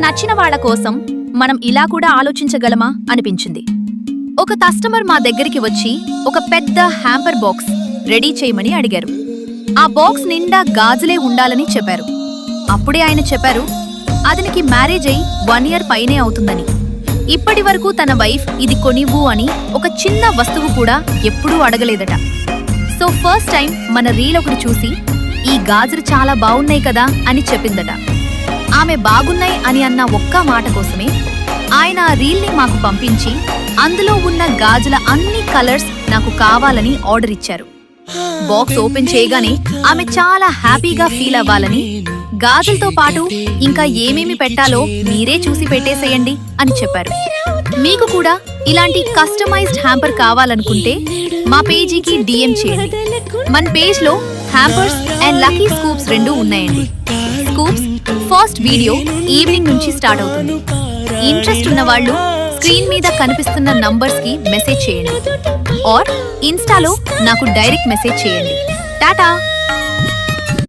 నచ్చిన వాళ్ళ కోసం మనం ఇలా కూడా ఆలోచించగలమా అనిపించింది. ఒక కస్టమర్ మా దగ్గరికి వచ్చి ఒక పెద్ద హ్యాంపర్ బాక్స్ రెడీ చేయమని అడిగారు. ఆ బాక్స్ నిండా గాజులే ఉండాలని చెప్పారు. అప్పుడే ఆయన చెప్పారు అతనికి మ్యారేజ్ అయి 1 year పైనే అవుతుందని. ఇప్పటి వరకు తన వైఫ్ ఇది కొనివ్వు అని ఒక చిన్న వస్తువు కూడా ఎప్పుడూ అడగలేదట. సో ఫస్ట్ టైం మన రీల్ ఒకటి చూసి ఈ గాజులు చాలా బాగున్నాయి కదా అని చెప్పిందట. ఆమె బాగున్నాయి అని అన్న ఒక్క మాట కోసమే ఆయన ఆ రీల్ని మాకు పంపించి అందులో ఉన్న గాజుల అన్ని కలర్స్ నాకు కావాలని ఆర్డర్ ఇచ్చారు. బాక్స్ ఓపెన్ చేయగానే ఆమె చాలా హ్యాపీగా ఫీల్ అవ్వాలని, గాజులతో పాటు ఇంకా ఏమేమి పెట్టాలో మీరే చూసి పెట్టేసేయండి అని చెప్పారు. మీకు కూడా ఇలాంటి కస్టమైజ్డ్ హ్యాంపర్ కావాలనుకుంటే మా పేజీకి DM చేయండి. మన పేజ్లో హ్యాంపర్స్ అండ్ లక్కీ స్కూప్స్ 2 ఉన్నాయండి. స్కూప్స్ ఫస్ట్ వీడియో ఈవినింగ్ నుంచి స్టార్ట్ అవుతుంది. ఇంట్రెస్ట్ ఉన్న వాళ్ళు స్క్రీన్ మీద కనిపిస్తున్న నంబర్స్ కి మెసేజ్ చేయండి ఆర్ ఇన్స్టాలో నాకు డైరెక్ట్ మెసేజ్ చేయండి. టాటా.